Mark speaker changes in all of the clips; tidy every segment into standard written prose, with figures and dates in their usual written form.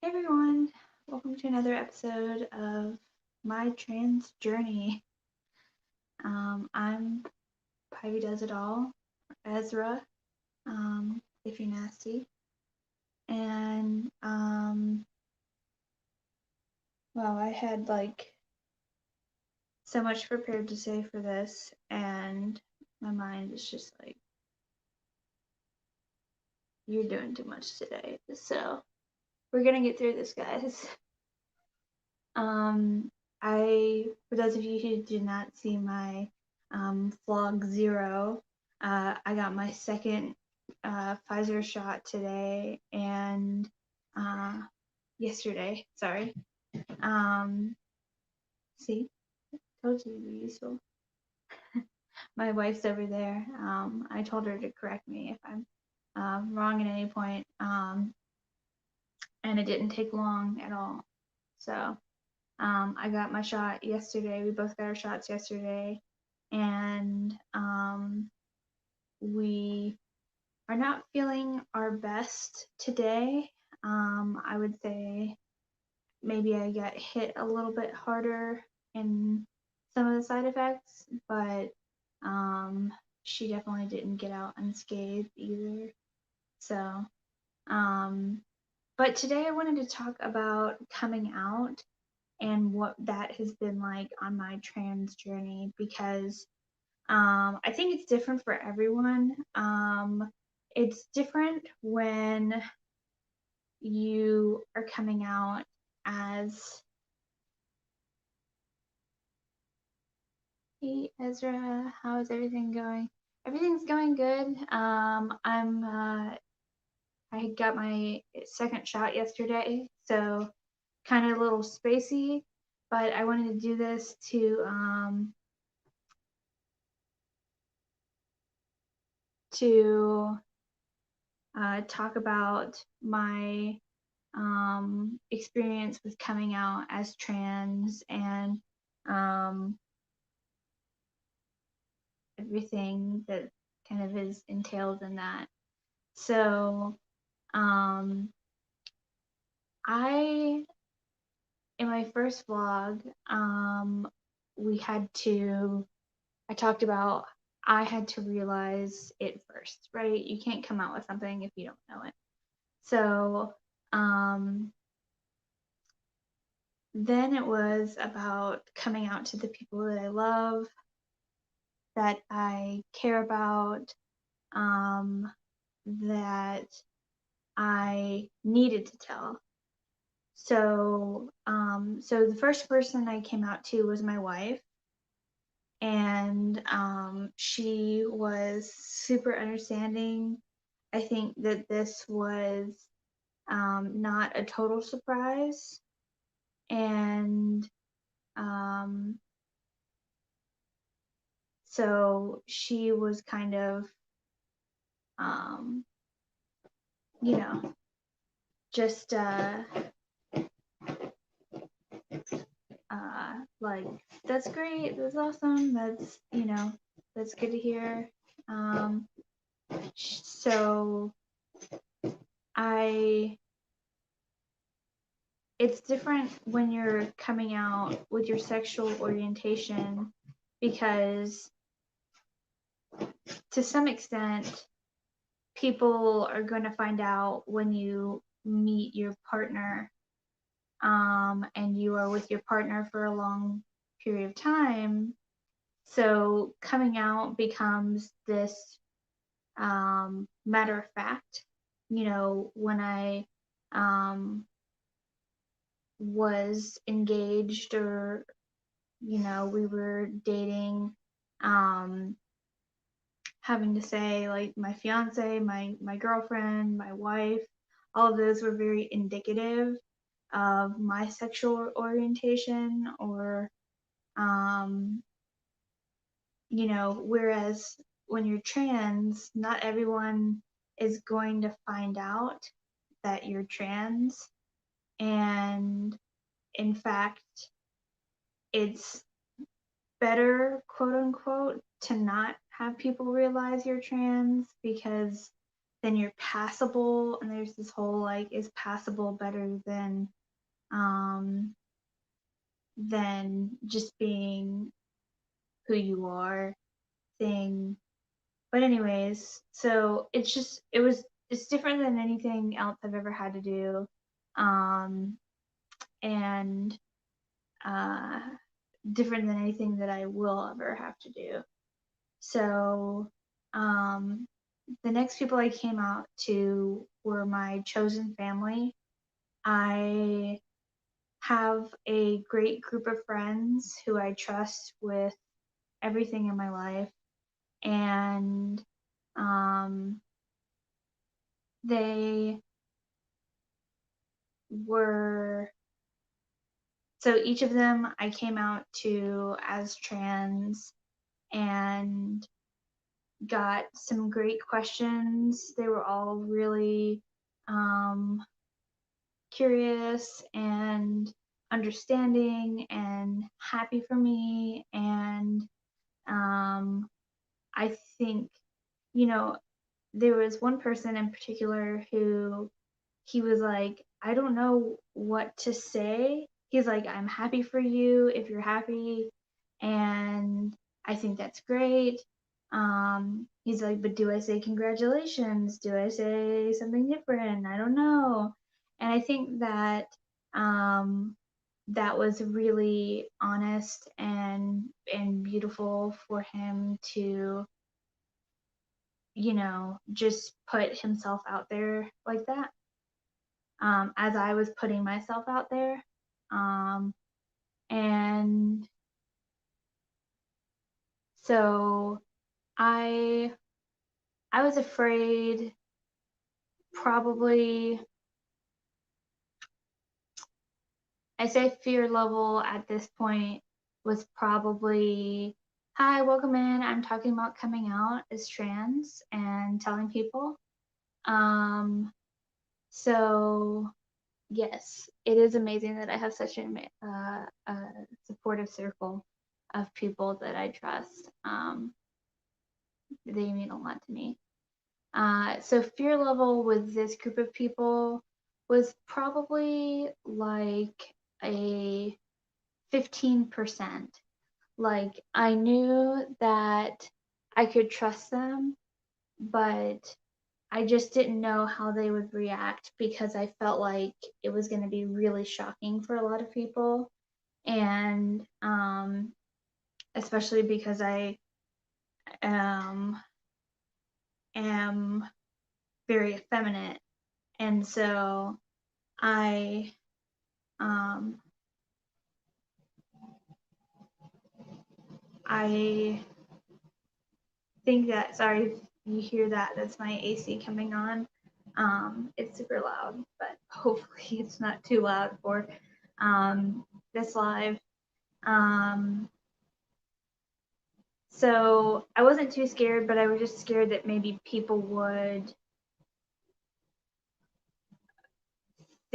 Speaker 1: Hey everyone, welcome to another episode of My Trans Journey. I'm Pivy Does It All, Ezra, if you're nasty. And, well, I had so much prepared to say for this, and my mind is just like, you're doing too much today. So, we're gonna get through this, guys. For those of you who did not see my vlog 0, I got my second Pfizer shot today and yesterday. Sorry. See, told you to be useful. My wife's over there. I told her to correct me if I'm wrong at any point, and it didn't take long at all. So. I got my shot yesterday. We both got our shots yesterday, and we are not feeling our best today. I would say maybe I got hit a little bit harder in some of the side effects, but she definitely didn't get out unscathed either. So, but today I wanted to talk about coming out and what that has been like on my trans journey, because I think it's different for everyone. It's different when you are coming out as, hey Ezra, how is everything going? Everything's going good. I got my second shot yesterday, so kind of a little spacey, but I wanted to do this to talk about my experience with coming out as trans and everything that kind of is entailed in that. So, I, in my first vlog, I talked about I had to realize it first, right? You can't come out with something if you don't know it. So, then it was about coming out to the people that I love, that I care about, that I needed to tell. So, so the first person I came out to was my wife, and she was super understanding. I think that this was not a total surprise, and so she was kind of, um, you know, just like, that's great, that's awesome, that's, that's good to hear. So I, it's different when you're coming out with your sexual orientation, because to some extent people are going to find out when you meet your partner, and you are with your partner for a long period of time. So coming out becomes this matter of fact. When I was engaged, or we were dating, having to say, like, my fiance, my girlfriend, my wife, all of those were very indicative of my sexual orientation, or whereas when you're trans, not everyone is going to find out that you're trans. And in fact, it's better, quote unquote, to not have people realize you're trans, because then you're passable, and there's this whole like, is passable better than just being who you are thing. But anyways, so it's different than anything else I've ever had to do. Um, and uh, different than anything that I will ever have to do. So um, the next people I came out to were my chosen family. I have a great group of friends who I trust with everything in my life, and um, they were so each of them I came out to as trans and got some great questions. They were all really um, curious and understanding and happy for me. And I think, you know, there was one person in particular who he was like, I don't know what to say. He's like, I'm happy for you if you're happy. And I think that's great. He's like, but do I say congratulations? Do I say something different? I don't know. And I think that that was really honest and beautiful for him to, just put himself out there like that, as I was putting myself out there. Um, and so I I was afraid, probably. I say fear level at this point was probably, hi, welcome in. I'm talking about coming out as trans and telling people. Um, so yes, it is amazing that I have such a supportive circle of people that I trust. They mean a lot to me. So fear level with this group of people was probably like a 15%. Like, I knew that I could trust them, but I just didn't know how they would react because I felt like it was going to be really shocking for a lot of people. And especially because I am very effeminate. And so I um, I think that, sorry if you hear that, that's my AC coming on. It's super loud, but hopefully it's not too loud for this live. Um, so I wasn't too scared, but I was just scared that maybe people would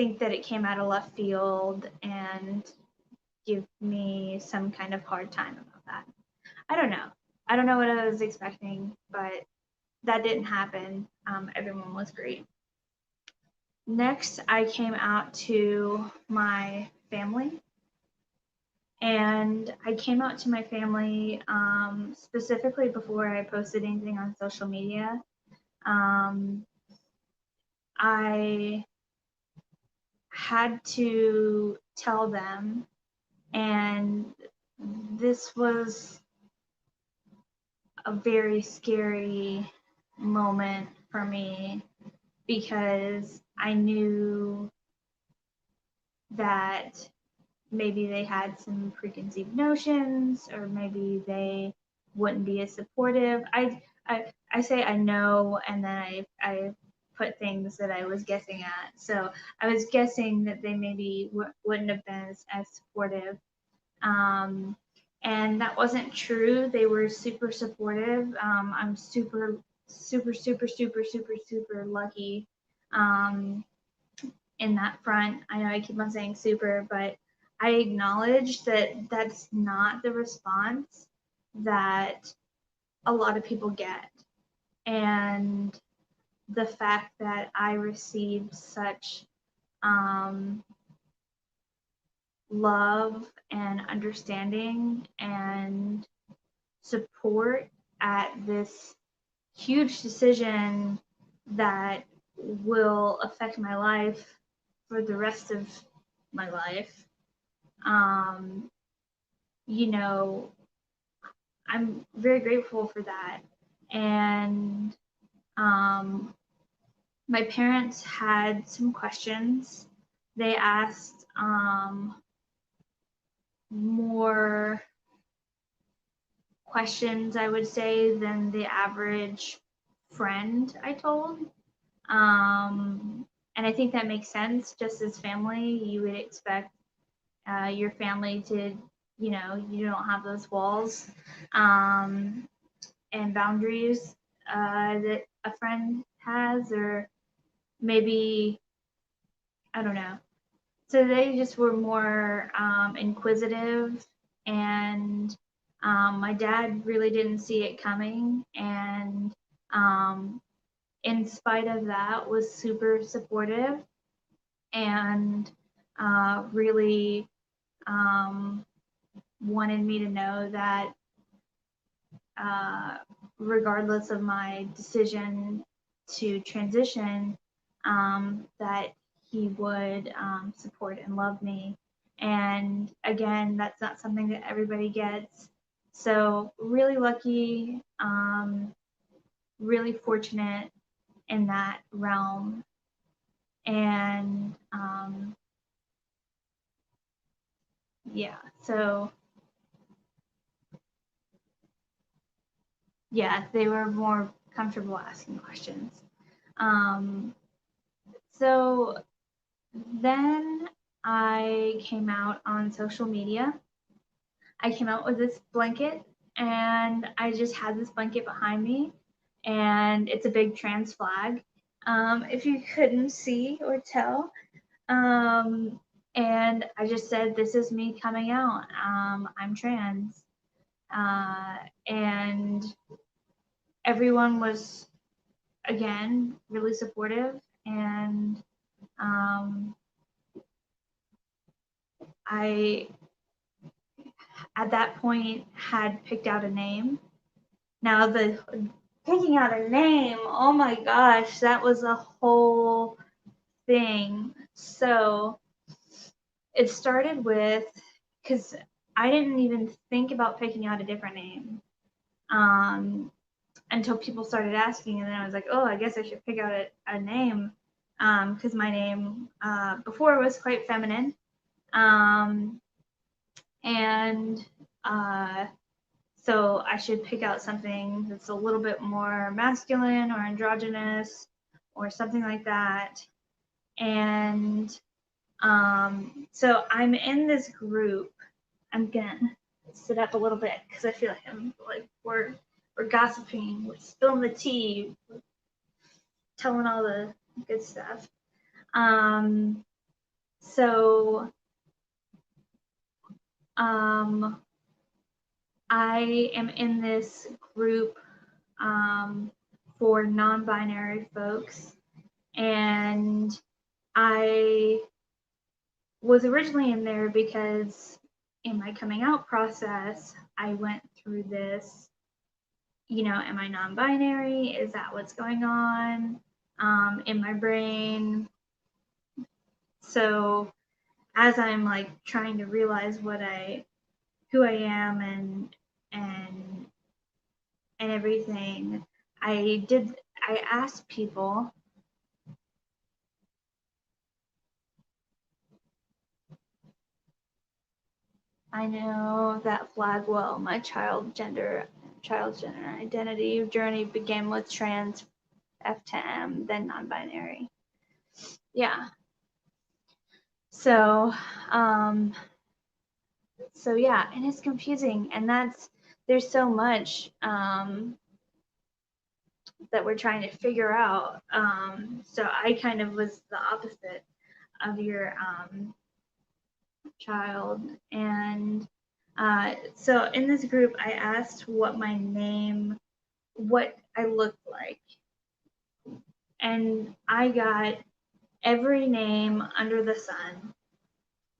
Speaker 1: think that it came out of left field and give me some kind of hard time about that. I don't know. I don't know what I was expecting, but that didn't happen. Everyone was great. Next, I came out to my family, and I came out to my family specifically before I posted anything on social media. Um, I had to tell them, and this was a very scary moment for me because I knew that maybe they had some preconceived notions, or maybe they wouldn't be as supportive. I say I know, and then I put things that I was guessing at. So I was guessing that they maybe wouldn't have been as supportive. Um, and that wasn't true. They were super supportive. I'm super, super, super, super, super, super lucky um, in that front. I know I keep on saying super, but I acknowledge that that's not the response that a lot of people get. And the fact that I received such love and understanding and support at this huge decision that will affect my life for the rest of my life. You know, I'm very grateful for that. And my parents had some questions. They asked more questions, I would say, than the average friend I told. And I think that makes sense. Just as family, you would expect your family to, you don't have those walls and boundaries that a friend has, or maybe, I don't know. So they just were more inquisitive, and my dad really didn't see it coming, and in spite of that, was super supportive and really wanted me to know that regardless of my decision to transition, that he would support and love me. And again, that's not something that everybody gets. So, really lucky, really fortunate in that realm. And yeah, so yeah, they were more comfortable asking questions. So then I came out on social media. I came out with this blanket, and I just had this blanket behind me, and it's a big trans flag. If you couldn't see or tell, and I just said, "This is me coming out. I'm trans," and everyone was again really supportive, and I at that point had picked out a name. Now the picking out a name, oh my gosh, that was a whole thing. So it started with, because I didn't even think about picking out a different name until people started asking, and then I was like, oh, I guess I should pick out a name, because my name before was quite feminine, and so I should pick out something that's a little bit more masculine or androgynous or something like that. And so I'm in this group. I'm gonna sit up a little bit because I feel like we're gossiping, we're spilling the tea, telling all the good stuff. So I am in this group for non-binary folks, and I was originally in there because in my coming out process, I went through this, am I non-binary? Is that what's going on in my brain? So as I'm like trying to realize who I am and everything, I asked people. I know that flag well. My child's gender identity journey began with trans, F to M, then non-binary. Yeah. So, yeah, and it's confusing, and there's so much that we're trying to figure out. So I kind of was the opposite of your child, and so in this group, I asked what I looked like, and I got every name under the sun.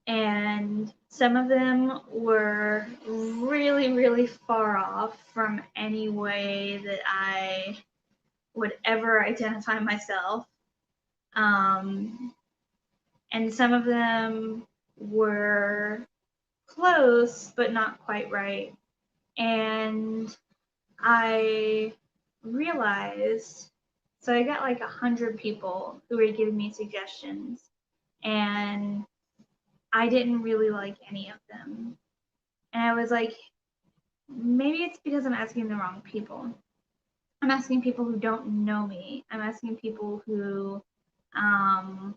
Speaker 1: And some of them were really, really far off from any way that I would ever identify myself. Um, and some of them were close, but not quite right. And I realized, so I got like 100 people who were giving me suggestions, and I didn't really like any of them. And I was like, maybe it's because I'm asking the wrong people. I'm asking people who don't know me. I'm asking people who um,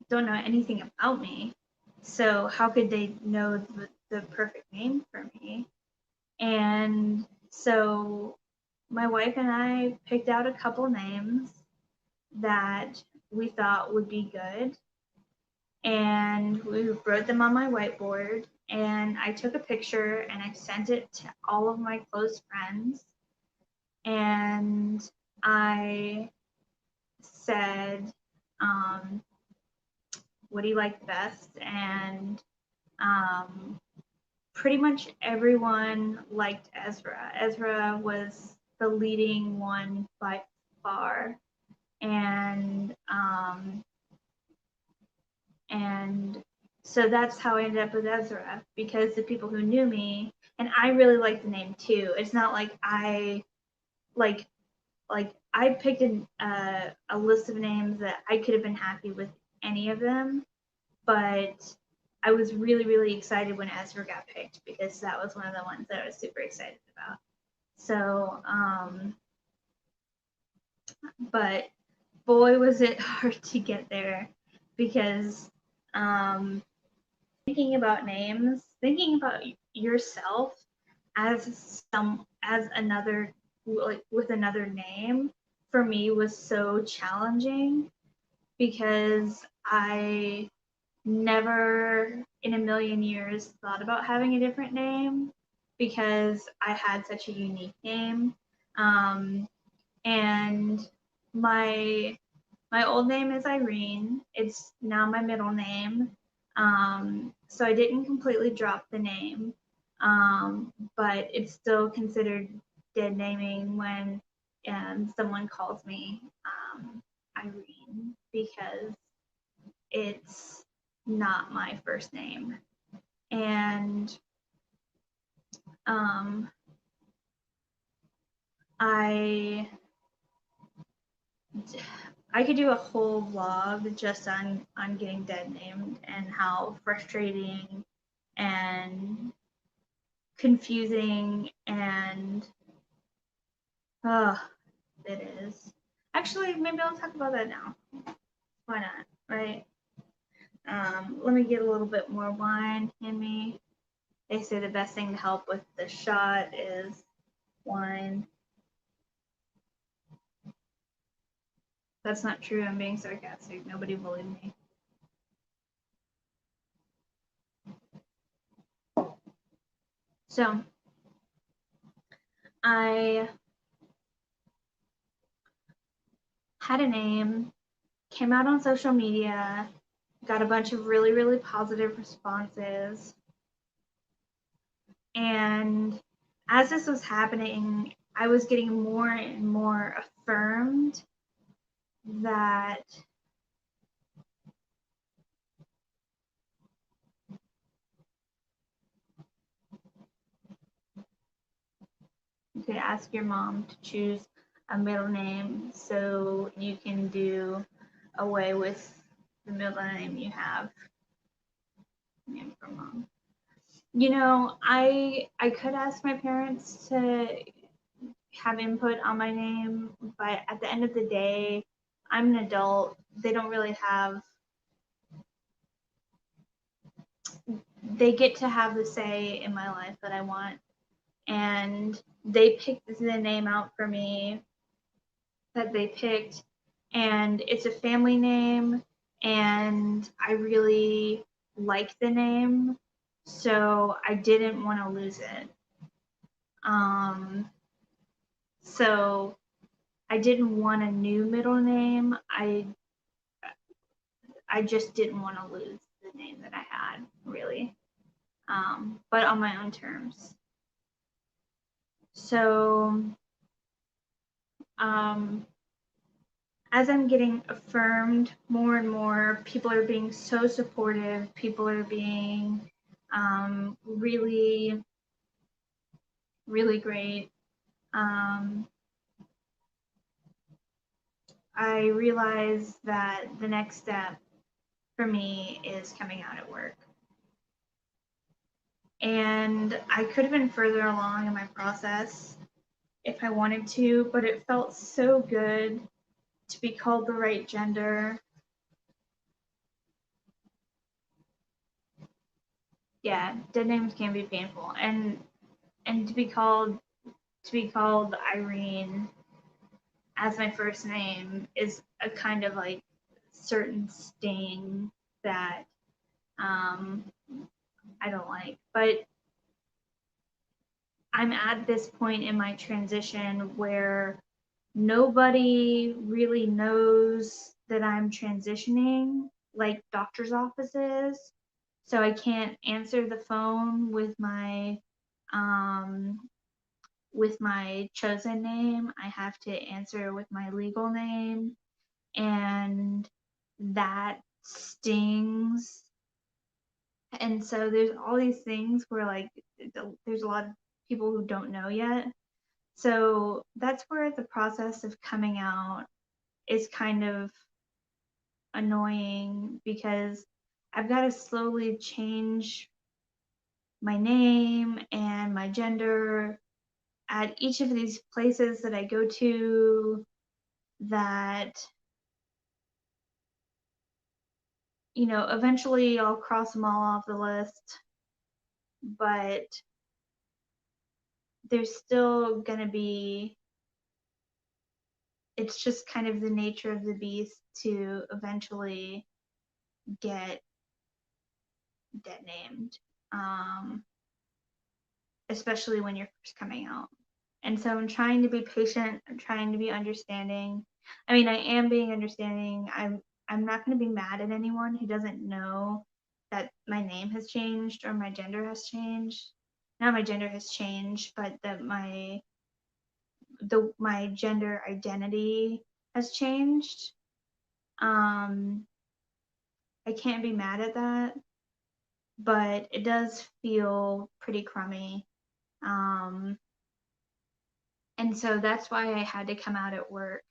Speaker 1: don't know anything about me. So how could they know the perfect name for me? And so my wife and I picked out a couple names that we thought would be good, and we wrote them on my whiteboard, and I took a picture and I sent it to all of my close friends, and I said, um, what do you like best? And um, pretty much everyone liked Ezra. Ezra was the leading one by far, and and so that's how I ended up with Ezra, because the people who knew me, and I really like the name too. It's not like I like I picked a list of names that I could have been happy with any of them, but I was really, really excited when Ezra got picked because that was one of the ones that I was super excited about. So, but boy, was it hard to get there, because um, thinking about names, thinking about yourself as another, like with another name, for me was so challenging, because I never in a million years thought about having a different name, because I had such a unique name. Um, and my my old name is Irene. It's now my middle name. So I didn't completely drop the name, but it's still considered dead naming when someone calls me Irene, because it's not my first name. And um, I I could do a whole vlog just on getting dead named and how frustrating and confusing and uh it is. Actually, maybe I'll talk about that now. Why not? Right? Let me get a little bit more wine in me. They say the best thing to help with the shot is wine. That's not true. I'm being sarcastic. Nobody bullied me. So I had a name, came out on social media, got a bunch of really, really positive responses. And as this was happening, I was getting more and more affirmed that to ask your mom to choose a middle name so you can do away with the middle name you have. Name from mom. You know, I could ask my parents to have input on my name, but at the end of the day, I'm an adult. They don't really have, they get to have the say in my life that I want. And they picked the name out for me that they picked, and it's a family name, and I really like the name, so I didn't want to lose it. Um, So I didn't want a new middle name. I just didn't want to lose the name that I had, really, but on my own terms. So um, as I'm getting affirmed more and more, people are being so supportive. People are being really, really great. Um, I realized that the next step for me is coming out at work. And I could have been further along in my process if I wanted to, but it felt so good to be called the right gender. Yeah, dead names can be painful, and to be called Irene as my first name is a kind of like certain sting that um, I don't like. But I'm at this point in my transition where nobody really knows that I'm transitioning, like doctor's offices. So I can't answer the phone um, with my chosen name. I have to answer with my legal name, and that stings. And so there's all these things where like there's a lot of people who don't know yet. So that's where the process of coming out is kind of annoying because I've got to slowly change my name and my gender at each of these places that I go to, that eventually I'll cross them all off the list, but there's still going to be, it's just kind of the nature of the beast to eventually get dead named, um, especially when you're first coming out. And so I'm trying to be patient. I'm trying to be understanding. I mean, I am being understanding. I'm not going to be mad at anyone who doesn't know that my name has changed or my gender has changed. Not my gender has changed, but that my gender identity has changed. I can't be mad at that, but it does feel pretty crummy. Um, and so that's why I had to come out at work.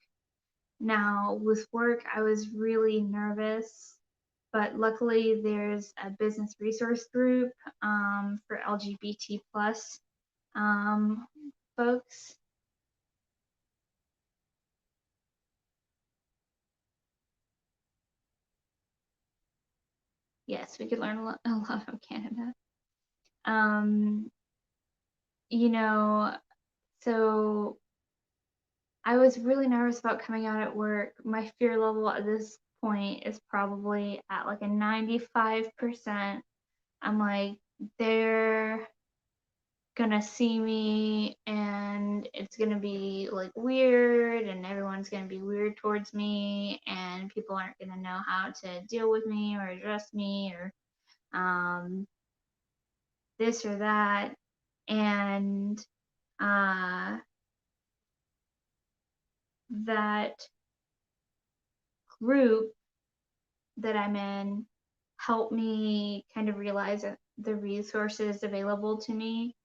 Speaker 1: Now, with work, I was really nervous, but luckily there's a business resource group for LGBT plus folks. Yes, we could learn a lot from Canada. Um, you know, so I was really nervous about coming out at work. My fear level at this point is probably at like a 95%. I'm like, they're gonna see me and it's gonna be like weird, and everyone's gonna be weird towards me, and people aren't gonna know how to deal with me or address me or um, this or that. And uh, that group that I'm in helped me kind of realize the resources available to me,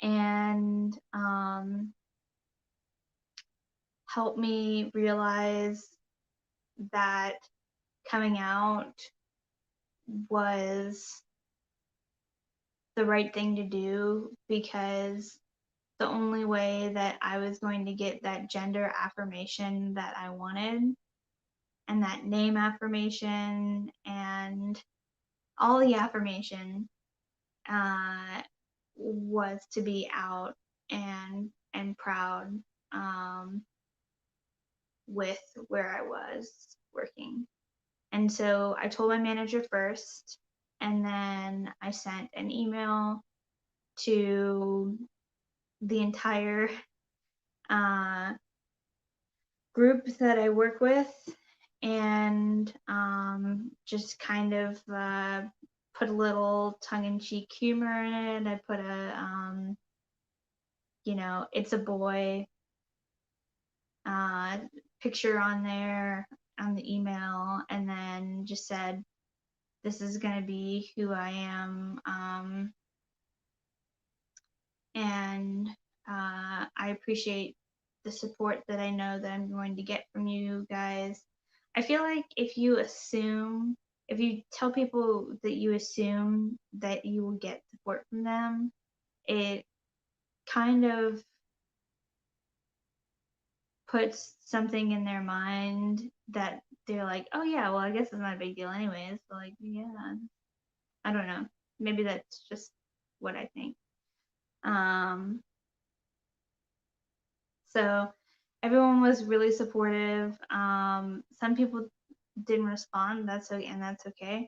Speaker 1: and helped me realize that coming out was the right thing to do, because the only way that I was going to get that gender affirmation that I wanted, and that name affirmation, and all the affirmation, uh, was to be out and proud with where I was working. And so I told my manager first, and then I sent an email to the entire group that I work with, and just kind of put a little tongue-in-cheek humor in it. I put it's a boy uh, picture on there on the email, and then just said, this is going to be who I am. And I appreciate the support that I know that I'm going to get from you guys. I feel like if you tell people that you assume that you will get support from them, it kind of puts something in their mind that they're like, oh yeah, well, I guess it's not a big deal anyways. So like, yeah, I don't know. Maybe that's just what I think. Um, so everyone was really supportive. Some people didn't respond. That's okay, and that's okay.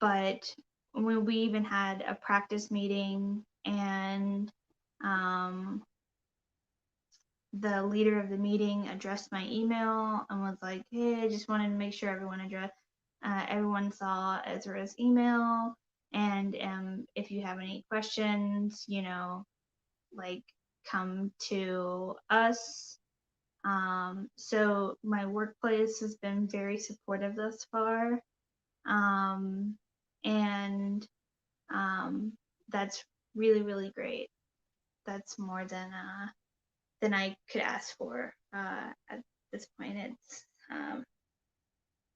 Speaker 1: But when we even had a practice meeting, and the leader of the meeting addressed my email and was like, "Hey, I just wanted to make sure everyone saw Ezra's email, and if you have any questions, like come to us." So my workplace has been very supportive thus far, and that's really, really great. That's more than I could ask for at this point. It's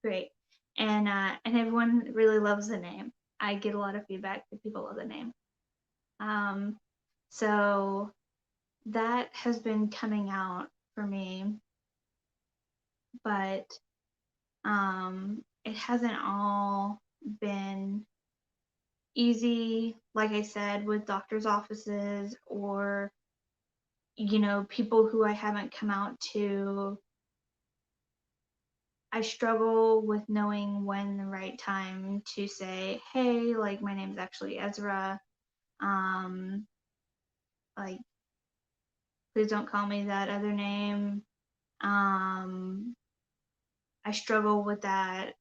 Speaker 1: great, and everyone really loves the name. I get a lot of feedback that people love the name. So that has been coming out for me, but it hasn't all been easy, like I said, with doctors' offices or people who I haven't come out to. I struggle with knowing when the right time to say, hey, like my name's actually Ezra. Um, like, please don't call me that other name. I struggle with that.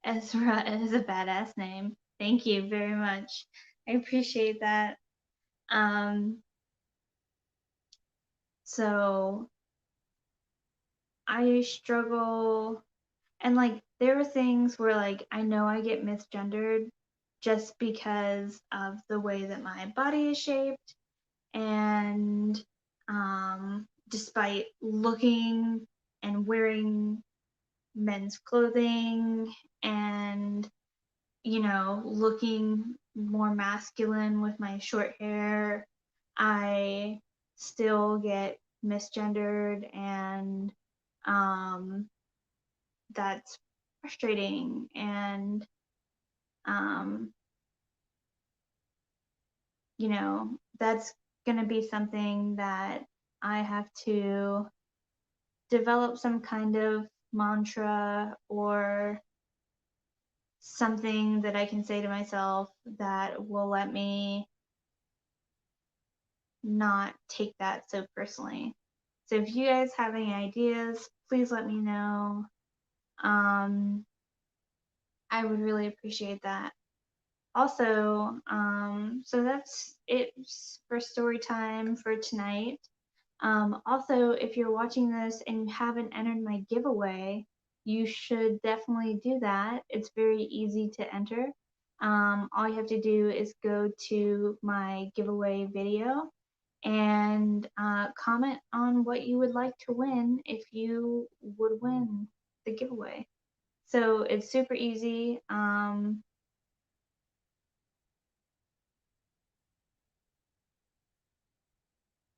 Speaker 1: Ezra is a badass name. Thank you very much. I appreciate that. So I struggle, and like there are things where like I know I get misgendered just because of the way that my body is shaped, and despite looking and wearing men's clothing and looking more masculine with my short hair, I still get misgendered, and that's frustrating. And um, that's going to be something that I have to develop some kind of mantra or something that I can say to myself that will let me not take that so personally. So if you guys have any ideas, please let me know. I would really appreciate that. Also, so that's it for story time for tonight. Also, if you're watching this and you haven't entered my giveaway, you should definitely do that. It's very easy to enter. All you have to do is go to my giveaway video and comment on what you would like to win if you would win the giveaway. So it's super easy.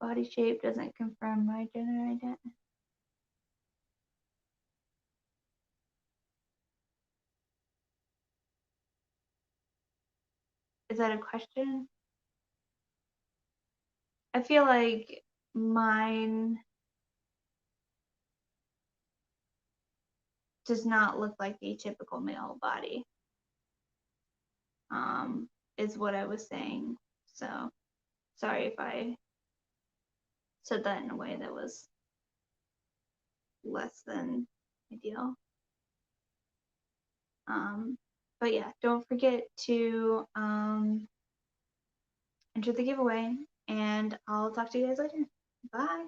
Speaker 1: Body shape doesn't confirm my gender identity. Is that a question? I feel like mine does not look like a typical male body, is what I was saying. So sorry if I said that in a way that was less than ideal. But yeah, don't forget to enter the giveaway, and I'll talk to you guys later. Bye.